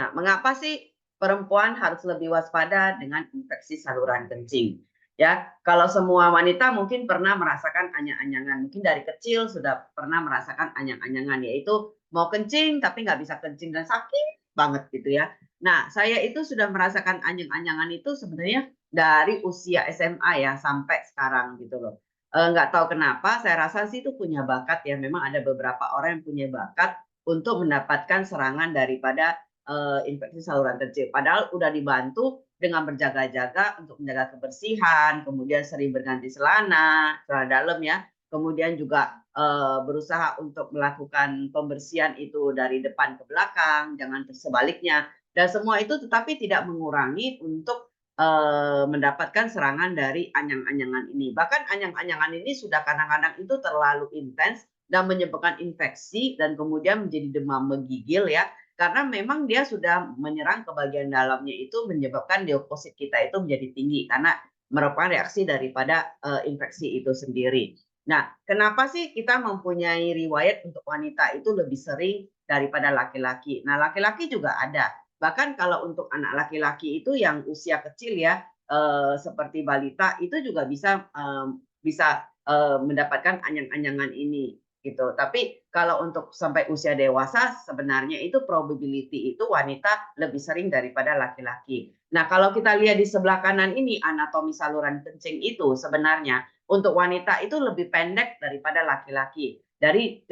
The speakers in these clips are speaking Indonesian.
Nah, mengapa sih perempuan harus lebih waspada dengan infeksi saluran kencing? Ya, kalau semua wanita mungkin pernah merasakan anyang-anyangan, mungkin dari kecil sudah pernah merasakan anyang-anyangan, yaitu mau kencing tapi nggak bisa kencing dan sakit banget gitu ya. Nah, saya itu sudah merasakan anyang-anyangan itu sebenarnya dari usia SMA ya sampai sekarang gitu loh. Nggak tahu kenapa, saya rasa sih itu punya bakat ya. Memang ada beberapa orang yang punya bakat untuk mendapatkan serangan daripada infeksi saluran kecil. Padahal udah dibantu dengan berjaga-jaga untuk menjaga kebersihan, kemudian sering berganti celana dalam ya, kemudian juga, berusaha untuk melakukan pembersihan itu dari depan ke belakang, jangan sebaliknya, dan semua itu tetapi tidak mengurangi untuk, mendapatkan serangan dari anyang-anyangan ini. Bahkan anyang-anyangan ini sudah kadang-kadang itu terlalu intens dan menyebabkan infeksi dan kemudian menjadi demam menggigil ya, karena memang dia sudah menyerang ke bagian dalamnya itu menyebabkan leukosit kita itu menjadi tinggi karena merupakan reaksi daripada, infeksi itu sendiri. Nah, kenapa sih kita mempunyai riwayat untuk wanita itu lebih sering daripada laki-laki? Nah, laki-laki juga ada. Bahkan kalau untuk anak laki-laki itu yang usia kecil ya, seperti balita itu juga bisa mendapatkan anyang-anyangan ini gitu. Tapi kalau untuk sampai usia dewasa sebenarnya itu probability itu wanita lebih sering daripada laki-laki. Nah, kalau kita lihat di sebelah kanan ini anatomi saluran kencing itu sebenarnya untuk wanita itu lebih pendek daripada laki-laki. Dari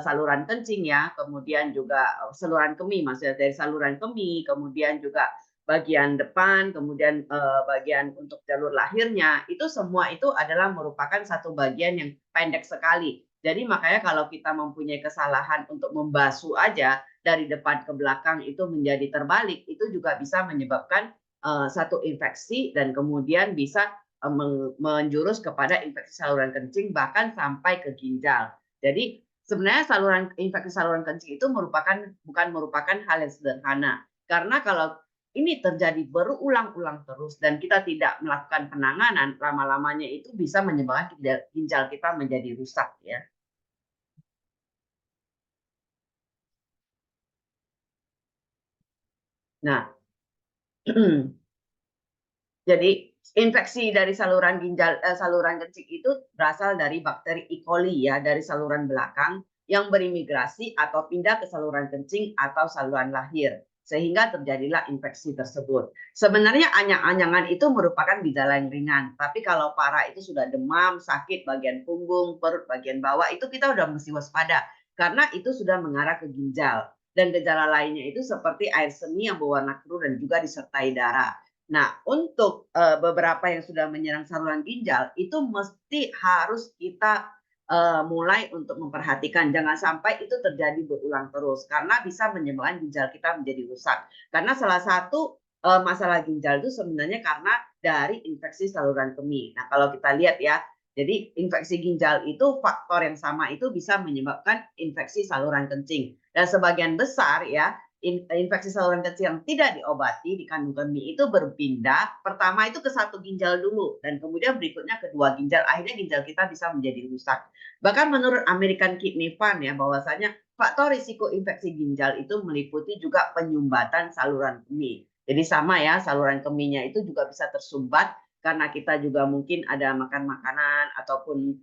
saluran kencing ya, kemudian juga saluran kemih, maksudnya dari saluran kemih, kemudian juga bagian depan, kemudian bagian untuk jalur lahirnya, itu semua itu adalah merupakan satu bagian yang pendek sekali. Jadi makanya kalau kita mempunyai kesalahan untuk membasuh aja dari depan ke belakang itu menjadi terbalik, itu juga bisa menyebabkan satu infeksi dan kemudian bisa menjurus kepada infeksi saluran kencing bahkan sampai ke ginjal. Jadi sebenarnya infeksi saluran kencing itu bukan merupakan hal yang sederhana. Karena kalau ini terjadi berulang-ulang terus dan kita tidak melakukan penanganan, lama-lamanya itu bisa menyebabkan ginjal kita menjadi rusak ya. Nah, jadi infeksi dari saluran kencing itu berasal dari bakteri E. coli ya, dari saluran belakang yang berimigrasi atau pindah ke saluran kencing atau saluran lahir, sehingga terjadilah infeksi tersebut. Sebenarnya anyang-anyangan itu merupakan gejala yang ringan, tapi kalau parah itu sudah demam, sakit bagian punggung, perut bagian bawah, itu kita udah mesti waspada, karena itu sudah mengarah ke ginjal. Dan gejala lainnya itu seperti air seni yang berwarna keruh dan juga disertai darah. Nah, untuk, beberapa yang sudah menyerang saluran ginjal, itu mesti harus kita, mulai untuk memperhatikan, jangan sampai itu terjadi berulang terus, karena bisa menyebabkan ginjal kita menjadi rusak. Karena salah satu, masalah ginjal itu sebenarnya karena dari infeksi saluran kemih. Nah, kalau kita lihat ya, jadi infeksi ginjal itu faktor yang sama itu bisa menyebabkan infeksi saluran kencing. Dan sebagian besar ya, infeksi saluran kecil yang tidak diobati di kandung kemih itu berpindah, pertama itu ke satu ginjal dulu dan kemudian berikutnya kedua ginjal, akhirnya ginjal kita bisa menjadi rusak. Bahkan menurut American Kidney Fund ya, bahwasanya faktor risiko infeksi ginjal itu meliputi juga penyumbatan saluran kemih. Jadi sama ya, saluran kemihnya itu juga bisa tersumbat karena kita juga mungkin ada makan makanan ataupun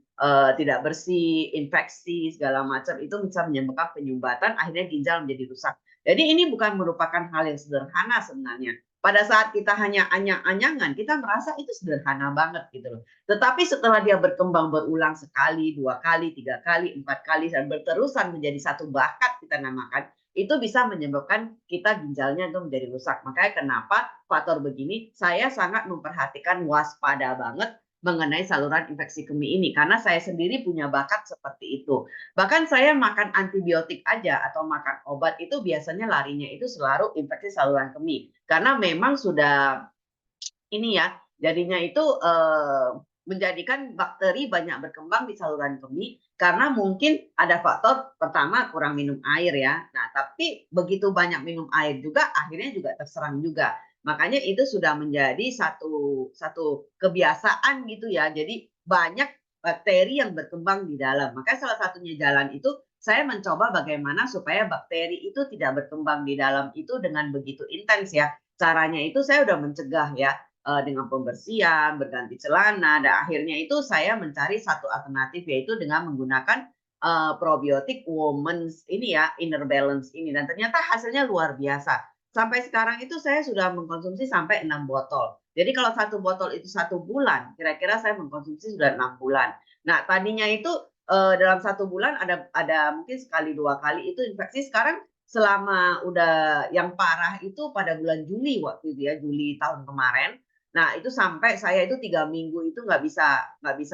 tidak bersih, infeksi segala macam itu bisa menyebabkan penyumbatan akhirnya ginjal menjadi rusak. Jadi ini bukan merupakan hal yang sederhana sebenarnya. Pada saat kita hanya anyang-anyangan, kita merasa itu sederhana banget gitu loh. Tetapi setelah dia berkembang berulang sekali, 2 kali, 3 kali, 4 kali, dan berterusan menjadi satu bakat kita namakan, itu bisa menyebabkan kita ginjalnya itu menjadi rusak. Makanya kenapa faktor begini saya sangat memperhatikan waspada banget mengenai saluran infeksi kemih ini. Karena saya sendiri punya bakat seperti itu. Bahkan saya makan antibiotik aja atau makan obat itu biasanya larinya itu selalu infeksi saluran kemih. Karena memang sudah ini ya, jadinya itu, menjadikan bakteri banyak berkembang di saluran kemih karena mungkin ada faktor pertama kurang minum air ya. Nah, tapi begitu banyak minum air juga akhirnya juga terserang juga. Makanya itu sudah menjadi satu satu kebiasaan gitu ya. Jadi banyak bakteri yang berkembang di dalam. Makanya salah satunya jalan itu saya mencoba bagaimana supaya bakteri itu tidak berkembang di dalam itu dengan begitu intens ya. Caranya itu saya udah mencegah ya, dengan pembersihan, berganti celana, dan akhirnya itu saya mencari satu alternatif yaitu dengan menggunakan, probiotik Women's ini ya, Inner Balance ini, dan ternyata hasilnya luar biasa. Sampai sekarang itu saya sudah mengkonsumsi sampai 6 botol. Jadi kalau satu botol itu 1 bulan, kira-kira saya mengkonsumsi sudah 6 bulan. Nah, tadinya itu, dalam 1 bulan ada mungkin sekali, 2 kali itu infeksi, sekarang selama udah yang parah itu pada bulan Juli waktu itu ya, Juli tahun kemarin. Nah, itu sampai saya itu 3 minggu itu nggak bisa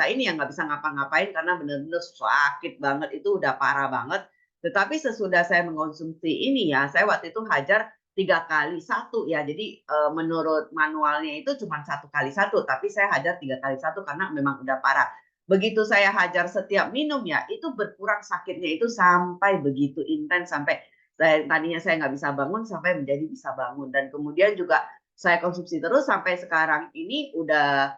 ini ya, nggak bisa ngapa-ngapain karena benar-benar sakit banget, itu udah parah banget. Tetapi sesudah saya mengkonsumsi ini ya, saya waktu itu hajar 3 kali 1 ya. Jadi, menurut manualnya itu cuma 1 kali 1, tapi saya hajar 3 kali 1 karena memang udah parah. Begitu saya hajar setiap minum ya, itu berkurang sakitnya itu sampai begitu intens, sampai tadinya saya nggak bisa bangun sampai menjadi bisa bangun, dan kemudian juga saya konsumsi terus sampai sekarang ini udah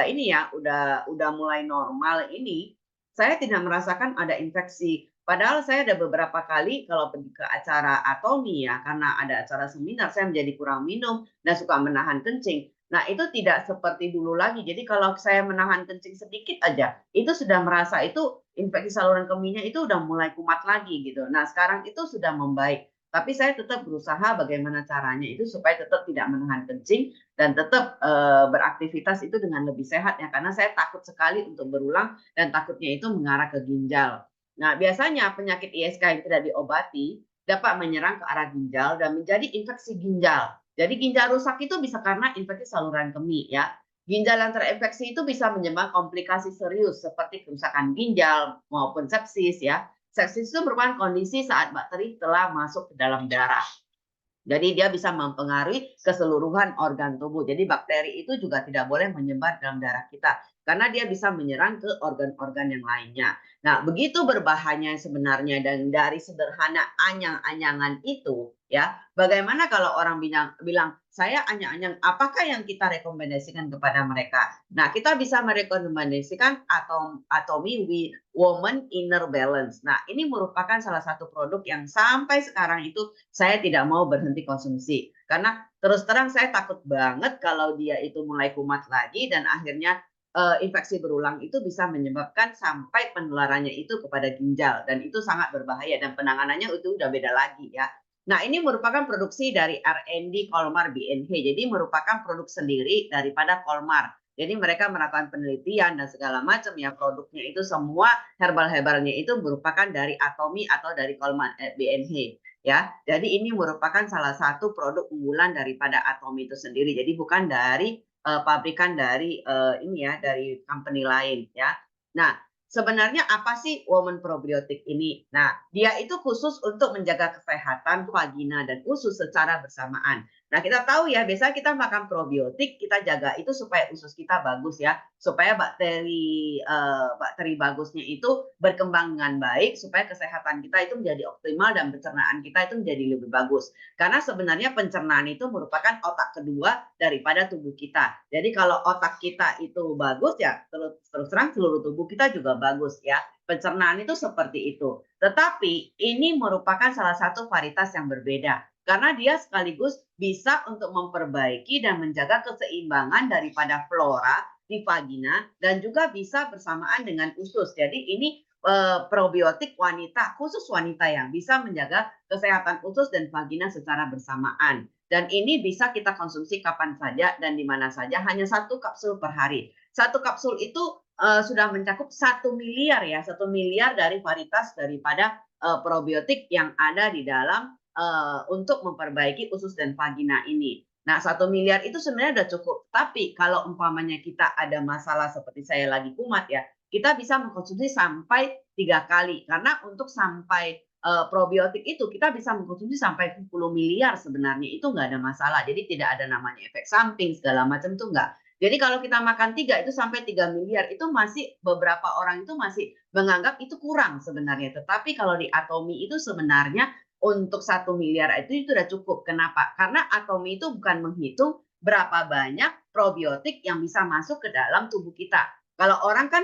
ini ya, udah mulai normal ini, saya tidak merasakan ada infeksi. Padahal saya ada beberapa kali kalau pergi ke acara atomi ya, karena ada acara seminar, saya menjadi kurang minum dan suka menahan kencing. Nah, itu tidak seperti dulu lagi. Jadi kalau saya menahan kencing sedikit aja, itu sudah merasa itu infeksi saluran kemihnya itu udah mulai kumat lagi gitu. Nah, sekarang itu sudah membaik. Tapi saya tetap berusaha bagaimana caranya itu supaya tetap tidak menahan kencing dan tetap, beraktivitas itu dengan lebih sehat ya, karena saya takut sekali untuk berulang dan takutnya itu mengarah ke ginjal. Nah, biasanya penyakit ISK yang tidak diobati dapat menyerang ke arah ginjal dan menjadi infeksi ginjal. Jadi ginjal rusak itu bisa karena infeksi saluran kemih ya. Ginjal yang terinfeksi itu bisa menyebabkan komplikasi serius seperti kerusakan ginjal maupun sepsis ya. Sepsis itu merupakan kondisi saat bakteri telah masuk ke dalam darah. Jadi dia bisa mempengaruhi keseluruhan organ tubuh. Jadi bakteri itu juga tidak boleh menyebar dalam darah kita karena dia bisa menyerang ke organ-organ yang lainnya. Nah, begitu berbahayanya sebenarnya, dan dari sederhana anyang-anyangan itu ya, bagaimana kalau orang bilang saya anyang-anyang, apakah yang kita rekomendasikan kepada mereka? Nah, kita bisa merekomendasikan Atomy Woman Inner Balance. Nah, ini merupakan salah satu produk yang sampai sekarang itu saya tidak mau berhenti konsumsi. Karena terus terang saya takut banget kalau dia itu mulai kumat lagi dan akhirnya, infeksi berulang itu bisa menyebabkan sampai penularannya itu kepada ginjal, dan itu sangat berbahaya dan penanganannya itu udah beda lagi ya. Nah, ini merupakan produksi dari R&D Colmar BNH, jadi merupakan produk sendiri daripada Colmar. Jadi mereka melakukan penelitian dan segala macam ya, produknya itu semua herbal-herbalnya itu merupakan dari Atomy atau dari Colmar BNH ya. Jadi ini merupakan salah satu produk unggulan daripada Atomy itu sendiri. Jadi bukan dari, pabrikan dari, ini ya, dari company lain ya. Nah, sebenarnya apa sih Woman Probiotik ini? Nah, dia itu khusus untuk menjaga kesehatan vagina dan usus secara bersamaan. Nah, kita tahu ya, biasanya kita makan probiotik, kita jaga itu supaya usus kita bagus ya, supaya bakteri bagusnya itu berkembang dengan baik, supaya kesehatan kita itu menjadi optimal dan pencernaan kita itu menjadi lebih bagus. Karena sebenarnya pencernaan itu merupakan otak kedua daripada tubuh kita. Jadi kalau otak kita itu bagus ya, terus terang seluruh tubuh kita juga bagus ya. Pencernaan itu seperti itu. Tetapi ini merupakan salah satu varietas yang berbeda. Karena dia sekaligus bisa untuk memperbaiki dan menjaga keseimbangan daripada flora di vagina dan juga bisa bersamaan dengan usus. Jadi ini probiotik wanita, khusus wanita yang bisa menjaga kesehatan usus dan vagina secara bersamaan. Dan ini bisa kita konsumsi kapan saja dan di mana saja, hanya 1 kapsul per hari. 1 kapsul itu sudah mencakup 1 miliar ya, 1 miliar dari varietas daripada probiotik yang ada di dalam untuk memperbaiki usus dan vagina ini. Nah, 1 miliar itu sebenarnya sudah cukup. Tapi kalau umpamanya kita ada masalah seperti saya lagi kumat ya, kita bisa mengkonsumsi sampai 3 kali. Karena untuk sampai probiotik itu kita bisa mengkonsumsi sampai 10 miliar sebenarnya. Itu nggak ada masalah. Jadi tidak ada namanya efek samping segala macam, itu nggak. Jadi kalau kita makan 3 itu sampai 3 miliar itu masih, beberapa orang itu masih menganggap itu kurang sebenarnya. Tetapi kalau di Atomy itu sebenarnya untuk 1 miliar itu sudah cukup. Kenapa? Karena Atomy itu bukan menghitung berapa banyak probiotik yang bisa masuk ke dalam tubuh kita. Kalau orang kan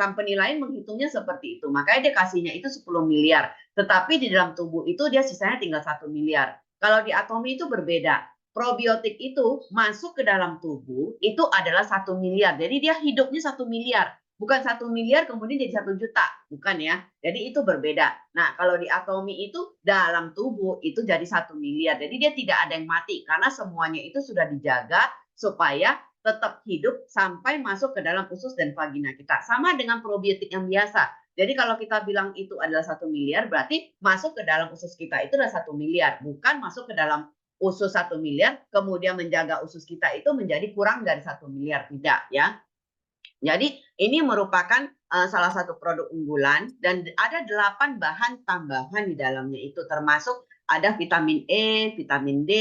company lain menghitungnya seperti itu. Makanya dia kasihnya itu 10 miliar. Tetapi di dalam tubuh itu dia sisanya tinggal 1 miliar. Kalau di Atomi itu berbeda. Probiotik itu masuk ke dalam tubuh itu adalah 1 miliar. Jadi dia hidupnya 1 miliar. Bukan 1 miliar kemudian jadi 1 juta. Bukan ya. Jadi itu berbeda. Nah kalau di Atomi itu dalam tubuh itu jadi 1 miliar. Jadi dia tidak ada yang mati. Karena semuanya itu sudah dijaga supaya tetap hidup sampai masuk ke dalam usus dan vagina kita. Sama dengan probiotik yang biasa. Jadi kalau kita bilang itu adalah 1 miliar, berarti masuk ke dalam usus kita itu adalah 1 miliar. Bukan masuk ke dalam usus 1 miliar, kemudian menjaga usus kita itu menjadi kurang dari 1 miliar. Tidak ya. Jadi ini merupakan salah satu produk unggulan dan ada 8 bahan tambahan di dalamnya itu, termasuk ada vitamin E, vitamin D,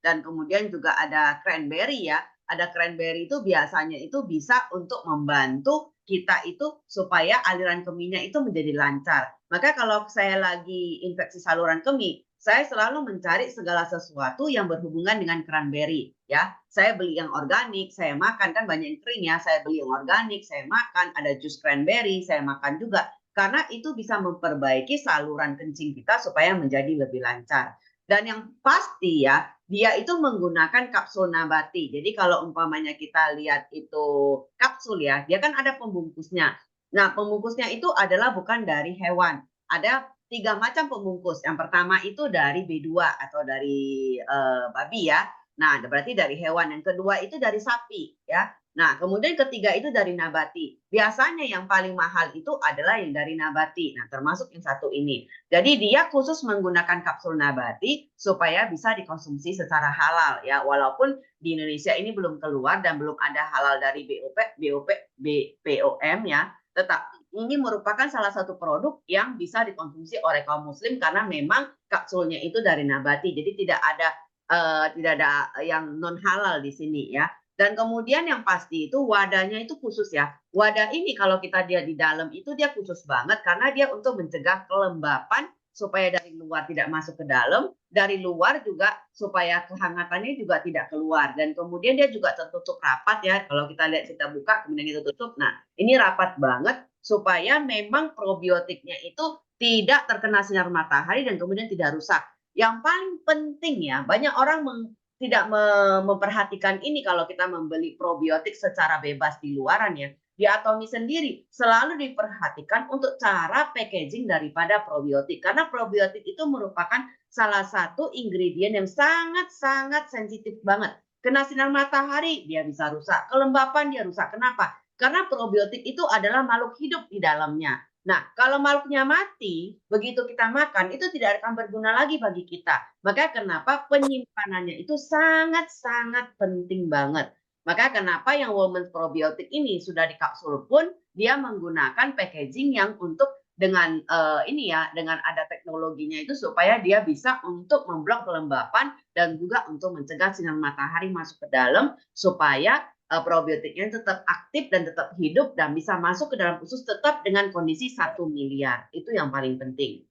dan kemudian juga ada cranberry ya. Ada cranberry itu biasanya itu bisa untuk membantu kita itu supaya aliran kemihnya itu menjadi lancar. Maka kalau saya lagi infeksi saluran kemih, saya selalu mencari segala sesuatu yang berhubungan dengan cranberry ya. Saya beli yang organik, saya makan, kan banyak yang kering ya. Saya beli yang organik, saya makan, ada jus cranberry, saya makan juga. Karena itu bisa memperbaiki saluran kencing kita supaya menjadi lebih lancar. Dan yang pasti ya, dia itu menggunakan kapsul nabati. Jadi kalau umpamanya kita lihat itu kapsul ya, dia kan ada pembungkusnya. Nah, pembungkusnya itu adalah bukan dari hewan. Ada 3 macam pembungkus. Yang pertama itu dari B2 atau dari babi ya. Nah, berarti dari hewan. Yang kedua itu dari sapi ya. Nah, kemudian ketiga itu dari nabati. Biasanya yang paling mahal itu adalah yang dari nabati. Nah, termasuk yang satu ini. Jadi dia khusus menggunakan kapsul nabati supaya bisa dikonsumsi secara halal ya. Walaupun di Indonesia ini belum keluar dan belum ada halal dari BPOM ya. Tetapi ini merupakan salah satu produk yang bisa dikonsumsi oleh kaum muslim karena memang kapsulnya itu dari nabati. Jadi tidak ada yang non halal di sini ya. Dan kemudian yang pasti itu wadahnya itu khusus ya. Wadah ini kalau kita dia di dalam itu dia khusus banget karena dia untuk mencegah kelembapan supaya dari luar tidak masuk ke dalam, dari luar juga supaya kehangatannya juga tidak keluar. Dan kemudian dia juga tertutup rapat ya. Kalau kita lihat kita buka kemudian kita tutup. Nah, ini rapat banget supaya memang probiotiknya itu tidak terkena sinar matahari dan kemudian tidak rusak. Yang paling penting ya, banyak orang tidak memperhatikan ini kalau kita membeli probiotik secara bebas di luaran ya. Di Atomi sendiri selalu diperhatikan untuk cara packaging daripada probiotik. Karena probiotik itu merupakan salah satu ingredient yang sangat-sangat sensitif banget. Kena sinar matahari dia bisa rusak, kelembapan dia rusak. Kenapa? Karena probiotik itu adalah makhluk hidup di dalamnya. Nah, kalau makhluknya mati, begitu kita makan, itu tidak akan berguna lagi bagi kita. Maka kenapa penyimpanannya itu sangat-sangat penting banget. Maka kenapa yang Women's Probiotic ini sudah di kapsul pun, dia menggunakan packaging yang untuk dengan ini ya, dengan ada teknologinya itu supaya dia bisa untuk memblok kelembapan dan juga untuk mencegah sinar matahari masuk ke dalam supaya probiotiknya tetap aktif dan tetap hidup dan bisa masuk ke dalam usus tetap dengan kondisi 1 miliar. Itu yang paling penting.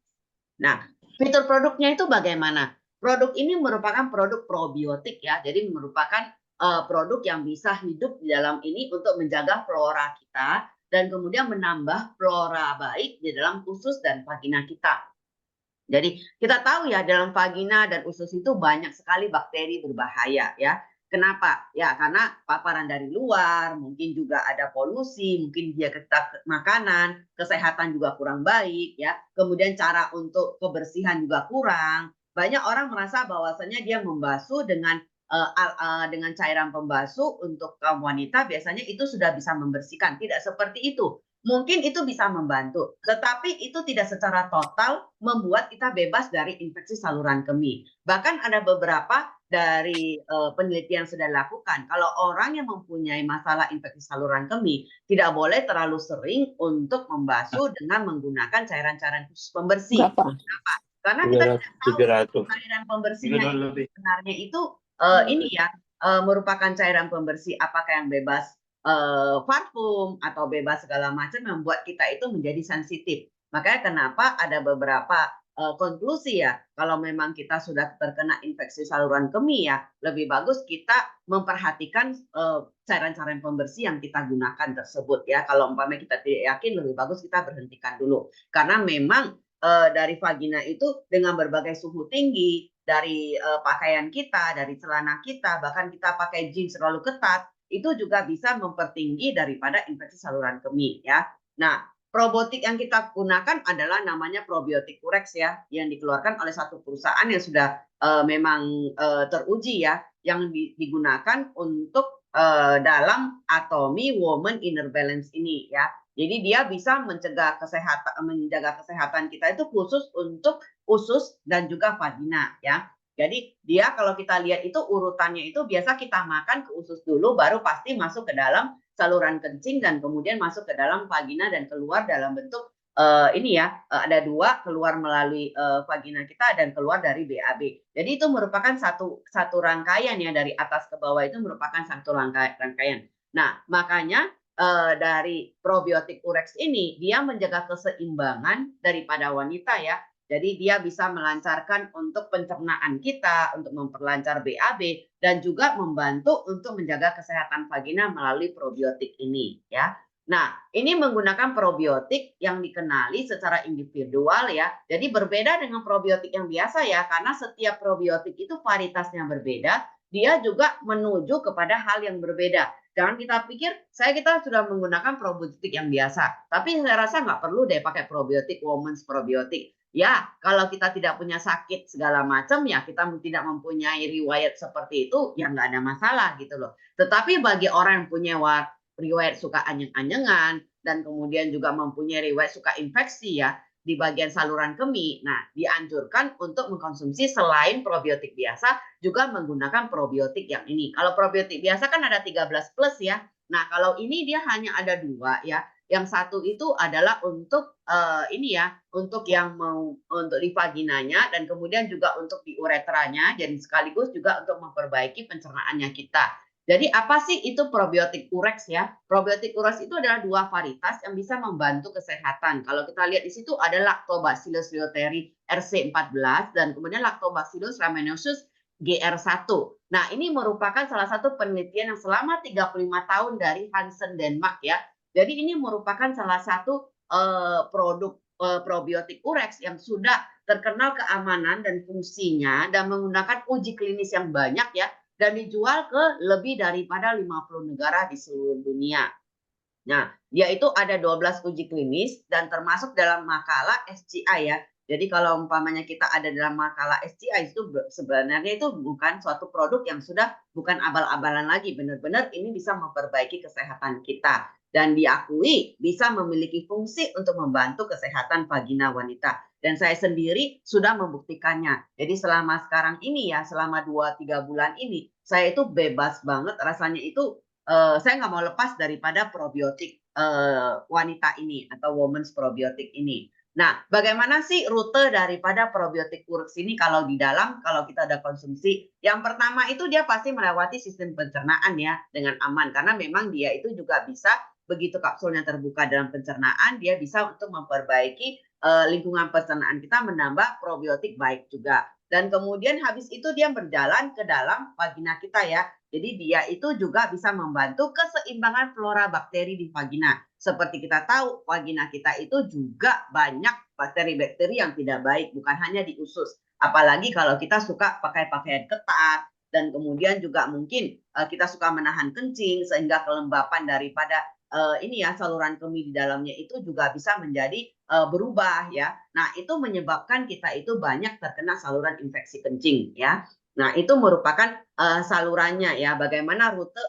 Nah, fitur produknya itu bagaimana? Produk ini merupakan produk probiotik ya. Jadi merupakan produk yang bisa hidup di dalam ini untuk menjaga flora kita dan kemudian menambah flora baik di dalam usus dan vagina kita. Jadi kita tahu ya dalam vagina dan usus itu banyak sekali bakteri berbahaya ya. Kenapa? Ya karena paparan dari luar, mungkin juga ada polusi, mungkin dia kita makanan, kesehatan juga kurang baik ya. Kemudian cara untuk kebersihan juga kurang. Banyak orang merasa bahwasanya dia membasuh dengan cairan pembasuh untuk kaum wanita biasanya itu sudah bisa membersihkan. Tidak seperti itu. Mungkin itu bisa membantu, tetapi itu tidak secara total membuat kita bebas dari infeksi saluran kemih. Bahkan ada beberapa dari penelitian sudah dilakukan, kalau orang yang mempunyai masalah infeksi saluran kemih tidak boleh terlalu sering untuk membasuh dengan menggunakan cairan-cairan khusus pembersih. Berapa? Kenapa? Karena kita tidak tahu cairan pembersihnya sebenarnya itu ini ya merupakan cairan pembersih apakah yang bebas parfum atau bebas segala macam membuat kita itu menjadi sensitif. Makanya kenapa ada beberapa konklusi ya, kalau memang kita sudah terkena infeksi saluran kemih ya, lebih bagus kita memperhatikan cairan-cairan pembersih yang kita gunakan tersebut ya. Kalau umpamanya kita tidak yakin, lebih bagus kita berhentikan dulu. Karena memang dari vagina itu dengan berbagai suhu tinggi, dari pakaian kita, dari celana kita, bahkan kita pakai jeans terlalu ketat, itu juga bisa mempertinggi daripada infeksi saluran kemih ya. Nah, probiotik yang kita gunakan adalah namanya probiotik Urex ya, yang dikeluarkan oleh satu perusahaan yang sudah memang teruji ya, yang digunakan untuk dalam atomi woman inner balance ini ya. Jadi dia bisa menjaga kesehatan kita itu khusus untuk usus dan juga vagina ya. Jadi dia kalau kita lihat itu urutannya itu biasa kita makan ke usus dulu, baru pasti masuk ke dalam saluran kencing dan kemudian masuk ke dalam vagina dan keluar dalam bentuk ini ya, ada 2 keluar melalui vagina kita dan keluar dari BAB. Jadi itu merupakan satu rangkaian ya, dari atas ke bawah itu merupakan satu rangkaian. Nah, makanya dari probiotik Urex ini dia menjaga keseimbangan daripada wanita ya. Jadi dia bisa melancarkan untuk pencernaan kita, untuk memperlancar BAB, dan juga membantu untuk menjaga kesehatan vagina melalui probiotik ini ya. Nah, ini menggunakan probiotik yang dikenali secara individual ya. Jadi berbeda dengan probiotik yang biasa ya, karena setiap probiotik itu varietasnya berbeda, dia juga menuju kepada hal yang berbeda. Jangan kita pikir kita sudah menggunakan probiotik yang biasa, tapi saya rasa nggak perlu deh pakai probiotik women's probiotik. Ya, kalau kita tidak punya sakit segala macam ya kita tidak mempunyai riwayat seperti itu ya nggak ada masalah gitu loh. Tetapi bagi orang yang punya riwayat suka anyeng-anyengan dan kemudian juga mempunyai riwayat suka infeksi ya di bagian saluran kemih. Nah, dianjurkan untuk mengkonsumsi selain probiotik biasa juga menggunakan probiotik yang ini. Kalau probiotik biasa kan ada 13 plus ya. Nah, kalau ini dia hanya ada 2 ya. Yang satu itu adalah untuk ini ya, untuk yang mau untuk di vaginanya dan kemudian juga untuk di uretranya dan sekaligus juga untuk memperbaiki pencernaannya kita. Jadi apa sih itu probiotik Urex ya? Probiotik Urex itu adalah 2 varietas yang bisa membantu kesehatan. Kalau kita lihat di situ ada Lactobacillus reuteri RC14 dan kemudian Lactobacillus rhamnosus GR1. Nah, ini merupakan salah satu penelitian yang selama 35 tahun dari Hansen Denmark ya. Jadi ini merupakan salah satu produk probiotik Urex yang sudah terkenal keamanan dan fungsinya dan menggunakan uji klinis yang banyak ya dan dijual ke lebih daripada 50 negara di seluruh dunia. Nah, dia itu ada 12 uji klinis dan termasuk dalam makalah SGI ya. Jadi kalau umpamanya kita ada dalam makalah SGI itu sebenarnya itu bukan suatu produk yang sudah bukan abal-abalan lagi, benar-benar ini bisa memperbaiki kesehatan kita dan diakui bisa memiliki fungsi untuk membantu kesehatan vagina wanita. Dan saya sendiri sudah membuktikannya. Jadi selama sekarang ini ya, selama 2-3 bulan ini, saya itu bebas banget rasanya itu saya nggak mau lepas daripada probiotik wanita ini atau women's probiotik ini. Nah, bagaimana sih rute daripada probiotik Urex ini kalau di dalam, kalau kita ada konsumsi? Yang pertama itu dia pasti melewati sistem pencernaan ya dengan aman karena memang dia itu juga bisa begitu kapsulnya terbuka dalam pencernaan, dia bisa untuk memperbaiki lingkungan pencernaan kita, menambah probiotik baik juga. Dan kemudian habis itu dia berjalan ke dalam vagina kita ya. Jadi dia itu juga bisa membantu keseimbangan flora bakteri di vagina. Seperti kita tahu, vagina kita itu juga banyak bakteri-bakteri yang tidak baik, bukan hanya di usus. Apalagi kalau kita suka pakai pakaian ketat, dan kemudian juga mungkin kita suka menahan kencing, sehingga kelembapan daripada ini ya saluran kemih di dalamnya itu juga bisa menjadi berubah ya. Nah, itu menyebabkan kita itu banyak terkena saluran infeksi kencing ya. Nah, itu merupakan salurannya ya, bagaimana rute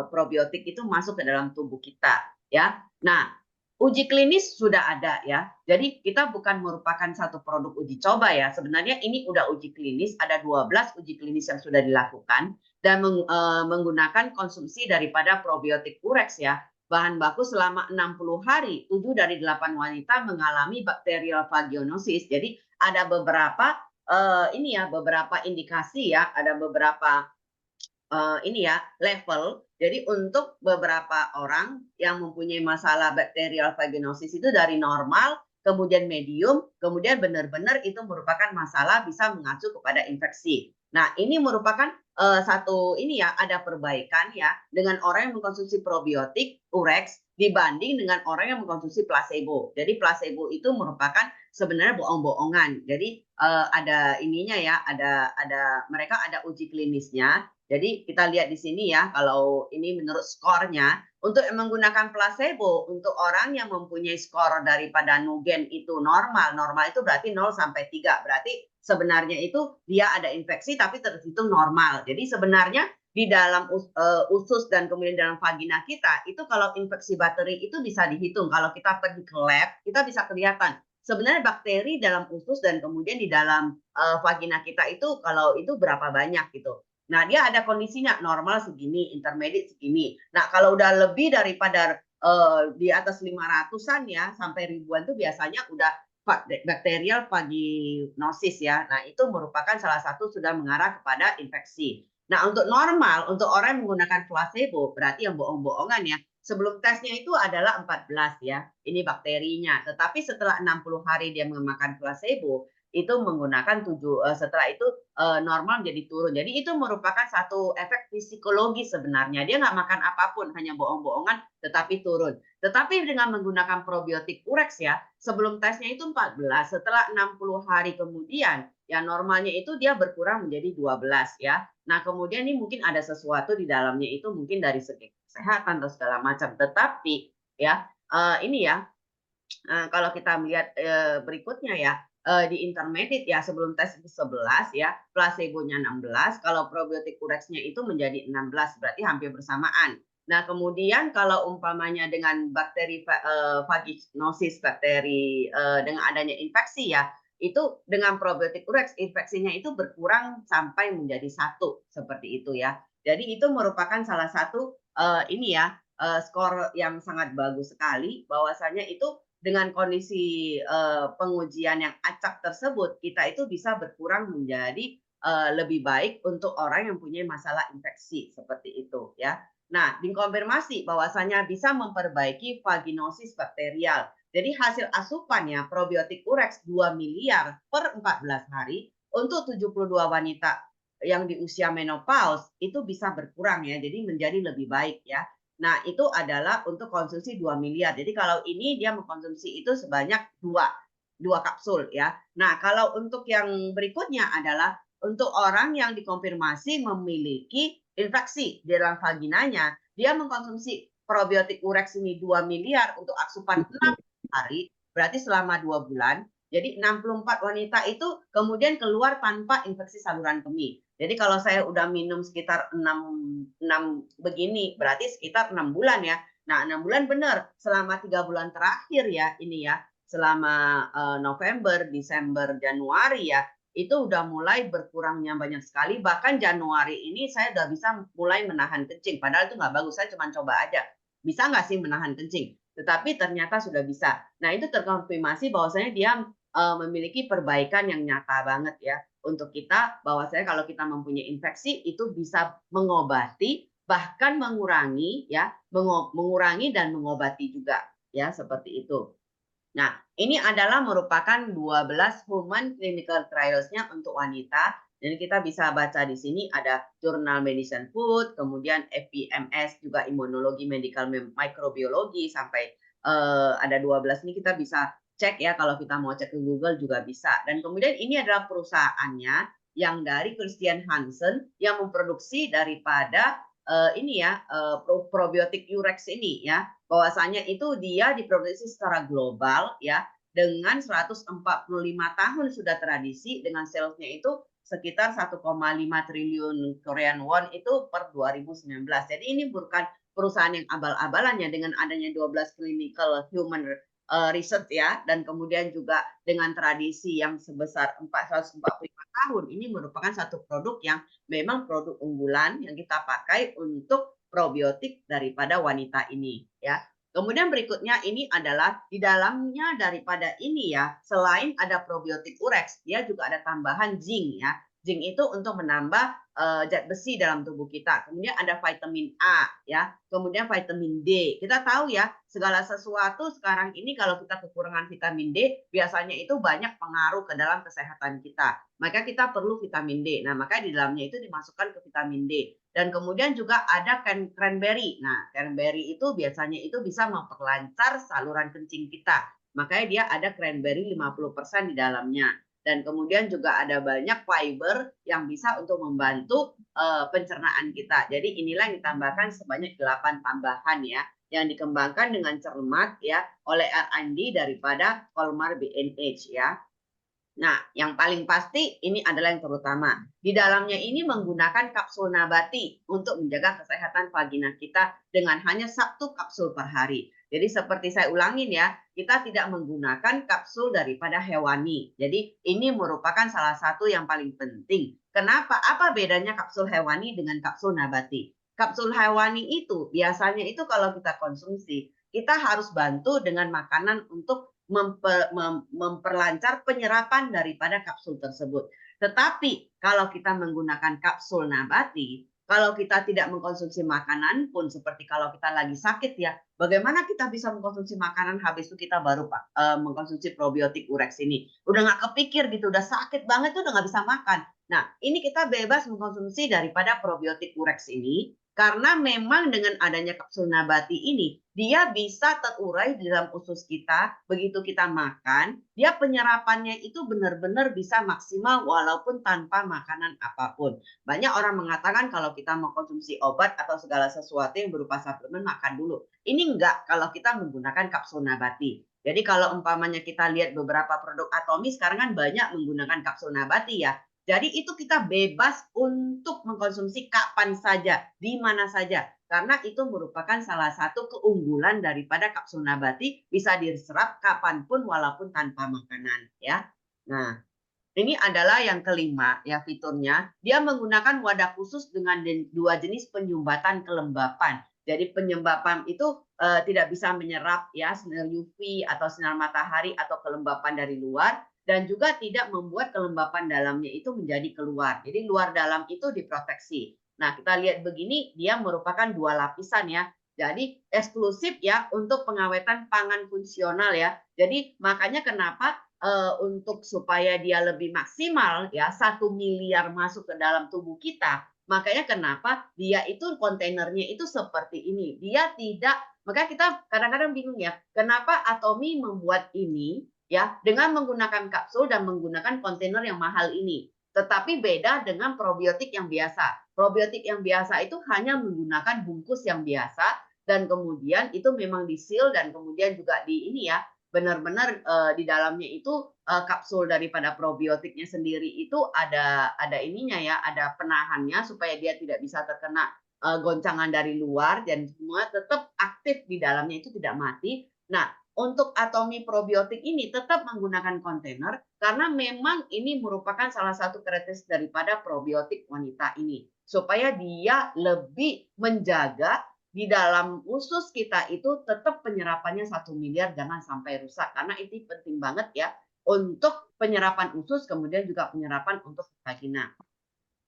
probiotik itu masuk ke dalam tubuh kita ya. Nah, uji klinis sudah ada ya. Jadi kita bukan merupakan satu produk uji coba ya. Sebenarnya ini udah uji klinis, ada 12 uji klinis yang sudah dilakukan dan menggunakan konsumsi daripada probiotik Urex ya. Bahan baku selama 60 hari, 7 dari 8 wanita mengalami bacterial vaginosis. Jadi ada beberapa ini ya beberapa indikasi ya, ada beberapa ini ya level. Jadi untuk beberapa orang yang mempunyai masalah bacterial vaginosis itu dari normal kemudian medium, kemudian benar-benar itu merupakan masalah bisa mengacu kepada infeksi. Nah, ini merupakan satu ini ya, ada perbaikan ya dengan orang yang mengkonsumsi probiotik Urex dibanding dengan orang yang mengkonsumsi placebo. Jadi placebo itu merupakan sebenarnya bohong-bohongan. Jadi ada ininya ya, ada mereka ada uji klinisnya. Jadi kita lihat di sini ya, kalau ini menurut skornya untuk menggunakan placebo untuk orang yang mempunyai skor daripada Nugen itu normal. Normal itu berarti 0 sampai 3. Berarti sebenarnya itu dia ada infeksi tapi terhitung normal. Jadi sebenarnya di dalam usus dan kemudian dalam vagina kita itu kalau infeksi bakteri itu bisa dihitung. Kalau kita pergi ke lab, kita bisa kelihatan sebenarnya bakteri dalam usus dan kemudian di dalam vagina kita itu kalau itu berapa banyak gitu. Nah, dia ada kondisinya normal segini, intermediate segini. Nah, kalau udah lebih daripada di atas 500-an ya sampai ribuan tuh biasanya udah bakterial vaginosis ya. Nah, itu merupakan salah satu sudah mengarah kepada infeksi. Nah, untuk normal, untuk orang yang menggunakan placebo, berarti yang bohong-bohongan ya. Sebelum tesnya itu adalah 14 ya, ini bakterinya. Tetapi setelah 60 hari dia memakan placebo, itu menggunakan setelah itu normal menjadi turun. Jadi itu merupakan satu efek psikologis sebenarnya. Dia nggak makan apapun, hanya bohong-bohongan, tetapi turun. Tetapi dengan menggunakan probiotik Urex ya, sebelum tesnya itu 14, setelah 60 hari kemudian, ya normalnya itu dia berkurang menjadi 12 ya. Nah, kemudian ini mungkin ada sesuatu di dalamnya itu mungkin dari segi kesehatan atau segala macam. Tetapi ya, ini ya, kalau kita melihat berikutnya ya, di intermediate ya sebelum tes itu 11 ya, placebonya 16, kalau probiotik Urexnya itu menjadi 16, berarti hampir bersamaan. Nah, kemudian kalau umpamanya dengan bakteri vaginosis, bakteri dengan adanya infeksi ya, itu dengan probiotik Urex infeksinya itu berkurang sampai menjadi 1 seperti itu ya. Jadi itu merupakan salah satu ini ya, skor yang sangat bagus sekali bahwasanya itu dengan kondisi pengujian yang acak tersebut, kita itu bisa berkurang menjadi lebih baik untuk orang yang punya masalah infeksi seperti itu ya. Nah, dikonfirmasi bahwasanya bisa memperbaiki vaginosis bakterial. Jadi hasil asupannya probiotik Urex 2 miliar per 14 hari untuk 72 wanita yang di usia menopause itu bisa berkurang ya. Jadi menjadi lebih baik ya. Nah, itu adalah untuk konsumsi 2 miliar. Jadi kalau ini dia mengkonsumsi itu sebanyak 2 kapsul ya. Nah, kalau untuk yang berikutnya adalah untuk orang yang dikonfirmasi memiliki infeksi di dalam vaginanya, dia mengkonsumsi probiotik Urex ini 2 miliar untuk asupan 6 hari, berarti selama 2 bulan. Jadi 64 wanita itu kemudian keluar tanpa infeksi saluran kemih. Jadi kalau saya udah minum sekitar 6 begini, berarti sekitar 6 bulan ya. Nah, 6 bulan benar, selama 3 bulan terakhir ya ini ya, selama November, Desember, Januari ya, itu udah mulai berkurangnya banyak sekali. Bahkan Januari ini saya udah bisa mulai menahan kencing. Padahal itu nggak bagus, saya cuma coba aja. Bisa nggak sih menahan kencing? Tetapi ternyata sudah bisa. Nah, itu terkonfirmasi bahwasanya dia memiliki perbaikan yang nyata banget ya untuk kita, bahwasanya kalau kita mempunyai infeksi itu bisa mengobati bahkan mengurangi ya, mengurangi dan mengobati juga ya seperti itu. Nah, ini adalah merupakan 12 human clinical trials-nya untuk wanita. Jadi kita bisa baca di sini ada Jurnal Medicine Food, kemudian FPMS juga imunologi medical microbiologi sampai ada 12 ini kita bisa cek ya kalau kita mau cek ke Google juga bisa. Dan kemudian ini adalah perusahaannya yang dari Christian Hansen yang memproduksi daripada ini ya probiotik Urex ini ya, bahwasanya itu dia diproduksi secara global ya dengan 145 tahun sudah tradisi dengan salesnya itu sekitar 1,5 triliun Korean won itu per 2019. Jadi ini bukan perusahaan yang abal-abalannya dengan adanya 12 clinical human research ya, dan kemudian juga dengan tradisi yang sebesar 445 tahun, ini merupakan satu produk yang memang produk unggulan yang kita pakai untuk probiotik daripada wanita ini ya. Kemudian berikutnya ini adalah di dalamnya daripada ini ya, selain ada probiotik Urex, dia juga ada tambahan zinc ya. Zinc itu untuk menambah zat besi dalam tubuh kita. Kemudian ada vitamin A ya, kemudian vitamin D. Kita tahu ya, segala sesuatu sekarang ini kalau kita kekurangan vitamin D, biasanya itu banyak pengaruh ke dalam kesehatan kita. Maka kita perlu vitamin D. Nah, maka di dalamnya itu dimasukkan ke vitamin D. Dan kemudian juga ada cranberry. Nah, cranberry itu biasanya itu bisa memperlancar saluran kencing kita. Makanya dia ada cranberry 50% di dalamnya. Dan kemudian juga ada banyak fiber yang bisa untuk membantu pencernaan kita. Jadi inilah yang ditambahkan sebanyak 8 tambahan ya, yang dikembangkan dengan cermat ya oleh R&D daripada Colmar BNH ya. Nah, yang paling pasti ini adalah yang terutama. Di dalamnya ini menggunakan kapsul nabati untuk menjaga kesehatan vagina kita dengan hanya 1 kapsul per hari. Jadi seperti saya ulangin ya, kita tidak menggunakan kapsul daripada hewani. Jadi ini merupakan salah satu yang paling penting. Kenapa? Apa bedanya kapsul hewani dengan kapsul nabati? Kapsul hewani itu biasanya itu kalau kita konsumsi, kita harus bantu dengan makanan untuk memperlancar penyerapan daripada kapsul tersebut. Tetapi kalau kita menggunakan kapsul nabati, kalau kita tidak mengkonsumsi makanan pun seperti kalau kita lagi sakit ya, bagaimana kita bisa mengkonsumsi makanan habis itu kita baru mengkonsumsi probiotik Urex ini? Udah nggak kepikir gitu, udah sakit banget tuh udah nggak bisa makan. Nah, ini kita bebas mengkonsumsi daripada probiotik Urex ini karena memang dengan adanya kapsul nabati ini, dia bisa terurai di dalam usus kita, begitu kita makan, dia penyerapannya itu benar-benar bisa maksimal walaupun tanpa makanan apapun. Banyak orang mengatakan kalau kita mau konsumsi obat atau segala sesuatu yang berupa suplemen, makan dulu. Ini enggak kalau kita menggunakan kapsul nabati. Jadi kalau umpamanya kita lihat beberapa produk Atomi sekarang kan banyak menggunakan kapsul nabati ya. Jadi itu kita bebas untuk mengkonsumsi kapan saja, di mana saja. Karena itu merupakan salah satu keunggulan daripada kapsul nabati, bisa diserap kapanpun walaupun tanpa makanan ya. Nah, ini adalah yang kelima ya fiturnya. Dia menggunakan wadah khusus dengan 2 jenis penyumbatan kelembapan. Jadi penyumbatan itu tidak bisa menyerap ya sinar UV atau sinar matahari atau kelembapan dari luar dan juga tidak membuat kelembapan dalamnya itu menjadi keluar. Jadi luar dalam itu diproteksi. Nah, kita lihat begini dia merupakan 2 lapisan ya. Jadi eksklusif ya untuk pengawetan pangan fungsional ya. Jadi makanya kenapa untuk supaya dia lebih maksimal ya 1 miliar masuk ke dalam tubuh kita, makanya kenapa dia itu kontainernya itu seperti ini. Dia tidak, makanya kita kadang-kadang bingung ya, kenapa Atomi membuat ini ya dengan menggunakan kapsul dan menggunakan kontainer yang mahal ini. Tetapi beda dengan probiotik yang biasa. Probiotik yang biasa itu hanya menggunakan bungkus yang biasa dan kemudian itu memang di-seal dan kemudian juga di ini ya benar-benar di dalamnya itu kapsul daripada probiotiknya sendiri itu ada ininya ya, ada penahannya supaya dia tidak bisa terkena goncangan dari luar dan semua tetap aktif di dalamnya itu tidak mati. Nah, untuk Atomi probiotik ini tetap menggunakan kontainer karena memang ini merupakan salah satu karakteristik daripada probiotik wanita ini supaya dia lebih menjaga di dalam usus kita itu tetap penyerapannya 1 miliar jangan sampai rusak karena itu penting banget ya untuk penyerapan usus kemudian juga penyerapan untuk vagina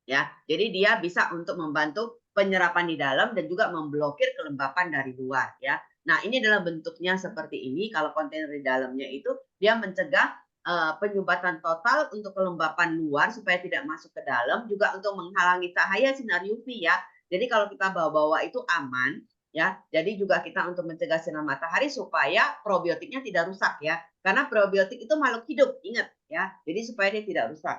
ya. Jadi dia bisa untuk membantu penyerapan di dalam dan juga memblokir kelembapan dari luar ya. Nah, ini adalah bentuknya seperti ini. Kalau kontainer di dalamnya itu dia mencegah penyumbatan total untuk kelembapan luar supaya tidak masuk ke dalam, juga untuk menghalangi cahaya sinar UV ya. Jadi kalau kita bawa-bawa itu aman ya. Jadi juga kita untuk mencegah sinar matahari supaya probiotiknya tidak rusak ya. Karena probiotik itu makhluk hidup, ingat ya. Jadi supaya dia tidak rusak.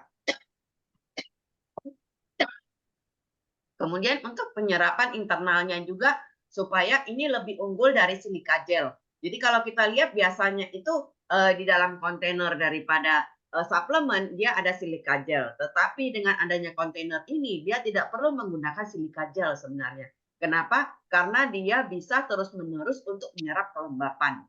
Kemudian untuk penyerapan internalnya juga supaya ini lebih unggul dari silika gel. Jadi kalau kita lihat biasanya itu di dalam kontainer daripada suplemen dia ada silika gel, tetapi dengan adanya kontainer ini dia tidak perlu menggunakan silika gel sebenarnya. Kenapa? Karena dia bisa terus-menerus untuk menyerap kelembapan.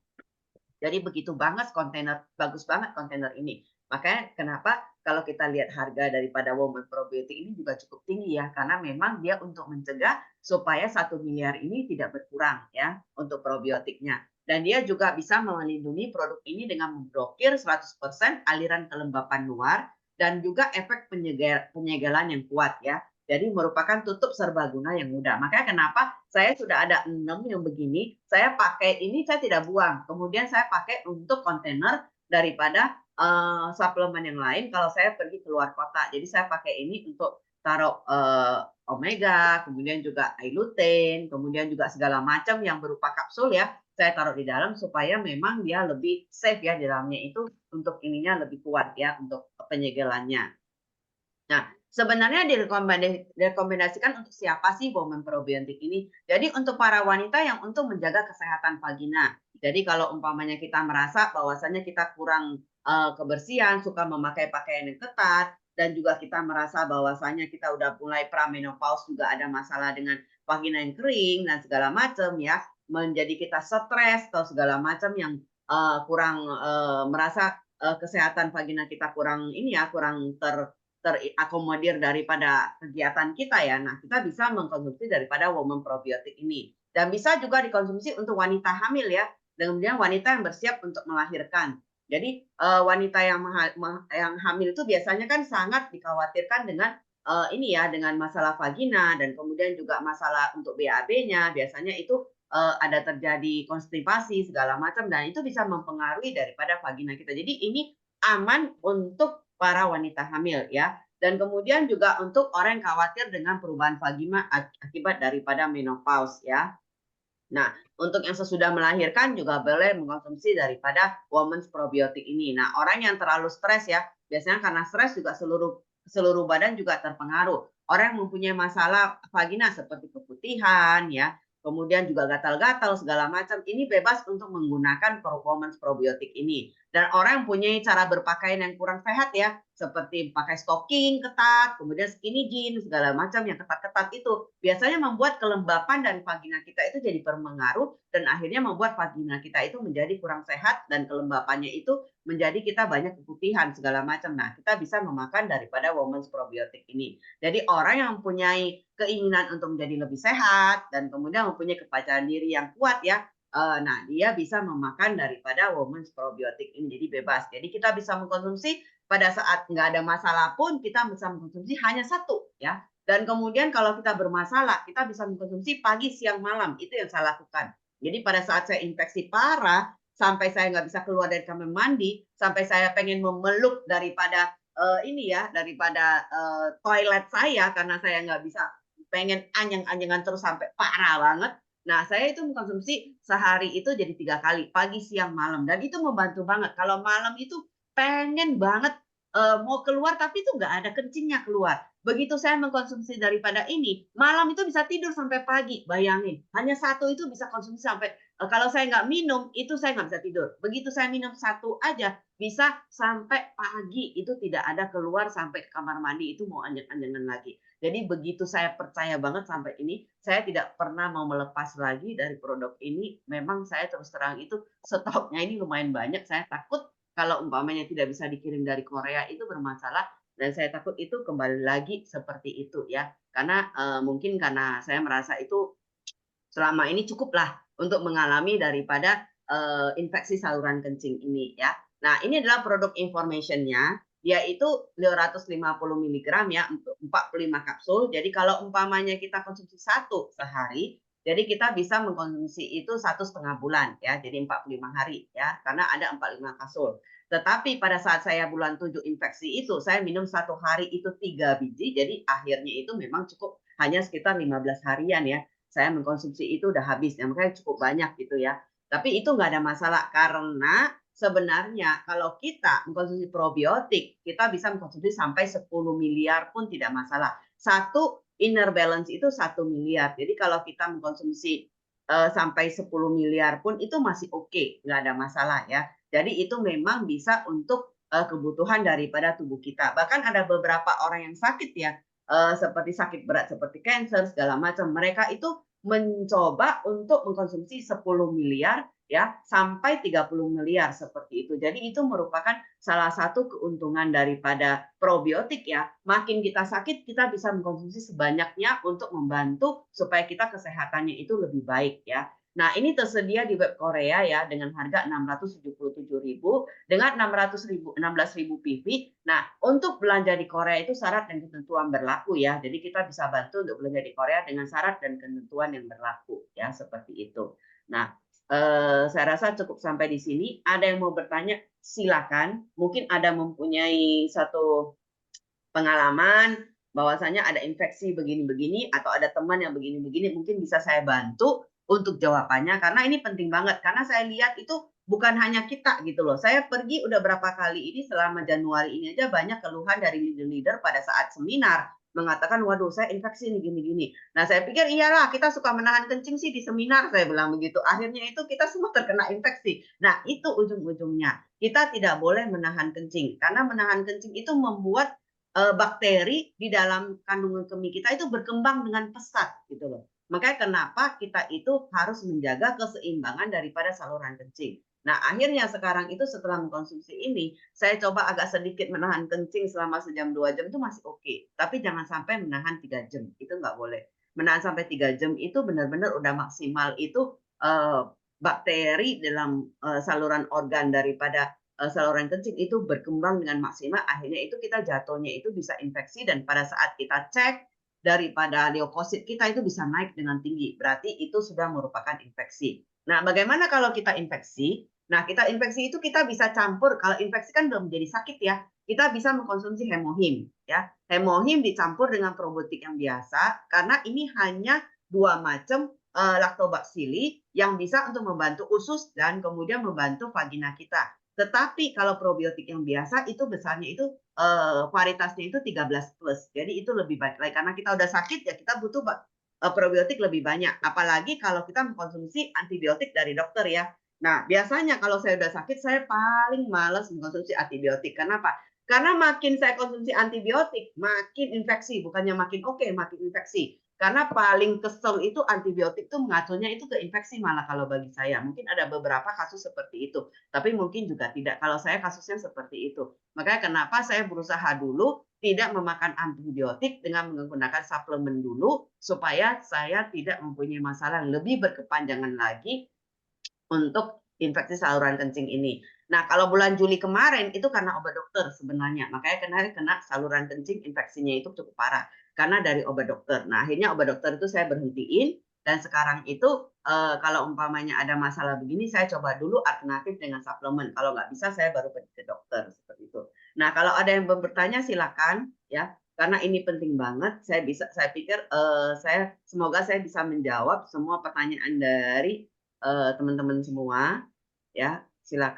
Jadi begitu banget kontainer, bagus banget kontainer ini. Makanya kenapa kalau kita lihat harga daripada Woman Probiotik ini juga cukup tinggi ya, karena memang dia untuk mencegah supaya 1 miliar ini tidak berkurang ya untuk probiotiknya. Dan dia juga bisa melindungi produk ini dengan memblokir 100% aliran kelembapan luar dan juga efek penyegelan yang kuat ya. Jadi merupakan tutup serbaguna yang mudah. Makanya kenapa saya sudah ada 6 yang begini, saya pakai ini saya tidak buang. Kemudian saya pakai untuk kontainer daripada suplemen yang lain kalau saya pergi keluar kota. Jadi saya pakai ini untuk taruh omega, kemudian juga ilutein, kemudian juga segala macam yang berupa kapsul ya, saya taruh di dalam supaya memang dia lebih safe ya di dalamnya itu untuk ininya lebih kuat ya untuk penyegelannya. Nah, sebenarnya direkomendasikan untuk siapa sih woman probiotik ini? Jadi untuk para wanita yang untuk menjaga kesehatan vagina. Jadi kalau umpamanya kita merasa bahwasanya kita kurang kebersihan, suka memakai pakaian yang ketat, dan juga kita merasa bahwasanya kita udah mulai pramenopause juga ada masalah dengan vagina yang kering dan segala macam ya, menjadi kita stres atau segala macam yang kurang merasa kesehatan vagina kita kurang ini ya, kurang terakomodir daripada kegiatan kita ya. Nah, kita bisa mengkonsumsi daripada woman probiotik ini. Dan bisa juga dikonsumsi untuk wanita hamil ya, dan kemudian wanita yang bersiap untuk melahirkan. Jadi wanita yang hamil itu biasanya kan sangat dikhawatirkan dengan ini ya, dengan masalah vagina dan kemudian juga masalah untuk BAB-nya. Biasanya itu ada terjadi konstipasi segala macam dan itu bisa mempengaruhi daripada vagina kita. Jadi ini aman untuk para wanita hamil ya. Dan kemudian juga untuk orang yang khawatir dengan perubahan vagina akibat daripada menopause ya. Nah, untuk yang sesudah melahirkan juga boleh mengkonsumsi daripada women's probiotik ini. Nah, orang yang terlalu stres ya, biasanya karena stres juga seluruh seluruh badan juga terpengaruh. Orang yang mempunyai masalah vagina seperti keputihan ya, kemudian juga gatal-gatal segala macam, ini bebas untuk menggunakan women's probiotik ini. Dan orang yang punya cara berpakaian yang kurang sehat ya, seperti pakai stocking ketat, kemudian skinny jeans segala macam yang ketat-ketat itu biasanya membuat kelembapan dan vagina kita itu jadi berpengaruh dan akhirnya membuat vagina kita itu menjadi kurang sehat dan kelembapannya itu menjadi kita banyak keputihan segala macam. Nah, kita bisa memakan daripada women's probiotik ini. Jadi orang yang mempunyai keinginan untuk menjadi lebih sehat dan kemudian mempunyai kepercayaan diri yang kuat ya, nah dia bisa memakan daripada women's probiotik ini jadi bebas. Jadi kita bisa mengkonsumsi pada saat nggak ada masalah pun kita bisa mengkonsumsi hanya satu ya. Dan kemudian kalau kita bermasalah, kita bisa mengkonsumsi pagi, siang, malam. Itu yang saya lakukan. Jadi pada saat saya infeksi parah, sampai saya nggak bisa keluar dari kamar mandi, sampai saya pengen memeluk daripada ini ya, daripada toilet saya karena saya nggak bisa pengen anjing-anjingan terus sampai parah banget. Nah, saya itu mengkonsumsi sehari itu jadi 3 kali, pagi, siang, malam. Dan itu membantu banget. Kalau malam itu pengen banget mau keluar tapi itu nggak ada kencingnya keluar. Begitu saya mengkonsumsi daripada ini, malam itu bisa tidur sampai pagi, bayangin. Hanya satu itu bisa konsumsi sampai kalau saya nggak minum, itu saya nggak bisa tidur. Begitu saya minum satu aja, bisa sampai pagi, itu tidak ada keluar sampai ke kamar mandi, itu mau anjing-anjingan lagi. Jadi begitu saya percaya banget sampai ini, saya tidak pernah mau melepas lagi dari produk ini. Memang saya terus terang itu stoknya ini lumayan banyak, saya takut kalau umpamanya tidak bisa dikirim dari Korea itu bermasalah dan saya takut itu kembali lagi seperti itu ya. Karena mungkin karena saya merasa itu selama ini cukuplah untuk mengalami daripada infeksi saluran kencing ini ya. Nah, ini adalah produk information-nya. Dia itu 250 miligram ya untuk 45 kapsul. Jadi kalau umpamanya kita konsumsi satu sehari, jadi kita bisa mengkonsumsi itu 1,5 bulan ya. Jadi 45 hari ya, karena ada 45 kapsul. Tetapi pada saat saya bulan 7 infeksi itu, saya minum satu hari itu 3 biji. Jadi akhirnya itu memang cukup hanya sekitar 15 harian ya saya mengkonsumsi itu udah habis ya, makanya cukup banyak gitu ya. Tapi itu nggak ada masalah karena sebenarnya kalau kita mengkonsumsi probiotik, kita bisa mengkonsumsi sampai 10 miliar pun tidak masalah. Satu inner balance itu 1 miliar. Jadi kalau kita mengkonsumsi sampai 10 miliar pun itu masih oke, nggak ada masalah ya. Jadi itu memang bisa untuk kebutuhan daripada tubuh kita. Bahkan ada beberapa orang yang sakit ya, seperti sakit berat seperti kanker segala macam. Mereka itu mencoba untuk mengkonsumsi 10 miliar ya sampai 30 miliar seperti itu. Jadi itu merupakan salah satu keuntungan daripada probiotik ya. Makin kita sakit kita bisa mengkonsumsi sebanyaknya untuk membantu supaya kita kesehatannya itu lebih baik ya. Nah, ini tersedia di web Korea ya dengan harga 677.000 dengan 16.000 PV. Nah, untuk belanja di Korea itu syarat dan ketentuan berlaku ya. Jadi kita bisa bantu untuk belanja di Korea dengan syarat dan ketentuan yang berlaku ya, seperti itu. Nah, saya rasa cukup sampai di sini. Ada yang mau bertanya? Silakan. Mungkin ada mempunyai satu pengalaman bahwasanya ada infeksi begini-begini atau ada teman yang begini-begini, mungkin bisa saya bantu untuk jawabannya karena ini penting banget. Karena saya lihat itu bukan hanya kita gitu loh. Saya pergi udah berapa kali ini selama Januari ini aja banyak keluhan dari leader-leader pada saat seminar mengatakan, "Waduh, saya infeksi nih gini-gini." Nah, saya pikir iyalah kita suka menahan kencing sih di seminar, saya bilang begitu. Akhirnya itu kita semua terkena infeksi. Nah, itu ujung-ujungnya. Kita tidak boleh menahan kencing karena menahan kencing itu membuat bakteri di dalam kandungan kemih kita itu berkembang dengan pesat gitu loh. Makanya kenapa kita itu harus menjaga keseimbangan daripada saluran kencing. Nah, akhirnya sekarang itu setelah mengkonsumsi ini, saya coba agak sedikit menahan kencing selama sejam 2 jam itu masih oke. Tapi jangan sampai menahan 3 jam, itu nggak boleh. Menahan sampai 3 jam itu benar-benar udah maksimal itu bakteri dalam saluran organ daripada saluran kencing itu berkembang dengan maksimal, akhirnya itu kita jatuhnya itu bisa infeksi dan pada saat kita cek daripada leukosit kita itu bisa naik dengan tinggi, berarti itu sudah merupakan infeksi. Nah, bagaimana kalau kita infeksi? Nah, kita infeksi itu kita bisa campur, kalau infeksi kan belum menjadi sakit ya, kita bisa mengkonsumsi hemohim ya. Hemohim dicampur dengan probiotik yang biasa karena ini hanya 2 macam Lactobacilli yang bisa untuk membantu usus dan kemudian membantu vagina kita. Tetapi kalau probiotik yang biasa itu besarnya itu, varietasnya itu 13 plus. Jadi itu lebih baik lagi karena kita udah sakit ya kita butuh probiotik lebih banyak. Apalagi kalau kita mengkonsumsi antibiotik dari dokter ya. Nah, biasanya kalau saya udah sakit saya paling males mengkonsumsi antibiotik. Kenapa? Karena makin saya konsumsi antibiotik, makin infeksi, bukannya makin oke, makin infeksi. Karena paling kesel itu antibiotik tuh mengacunya itu ke infeksi malah kalau bagi saya. Mungkin ada beberapa kasus seperti itu. Tapi mungkin juga tidak. Kalau saya kasusnya seperti itu. Makanya kenapa saya berusaha dulu tidak memakan antibiotik dengan menggunakan suplemen dulu supaya saya tidak mempunyai masalah lebih berkepanjangan lagi untuk infeksi saluran kencing ini. Nah, kalau bulan Juli kemarin itu karena obat dokter sebenarnya. Makanya kemarin kena saluran kencing infeksinya itu cukup parah karena dari obat dokter. Nah, akhirnya obat dokter itu saya berhentiin dan sekarang itu kalau umpamanya ada masalah begini saya coba dulu alternatif dengan suplemen. Kalau nggak bisa saya baru pergi ke dokter seperti itu. Nah, kalau ada yang bertanya silakan ya. Karena ini penting banget, saya pikir saya semoga saya bisa menjawab semua pertanyaan dari teman-teman semua ya, silakan.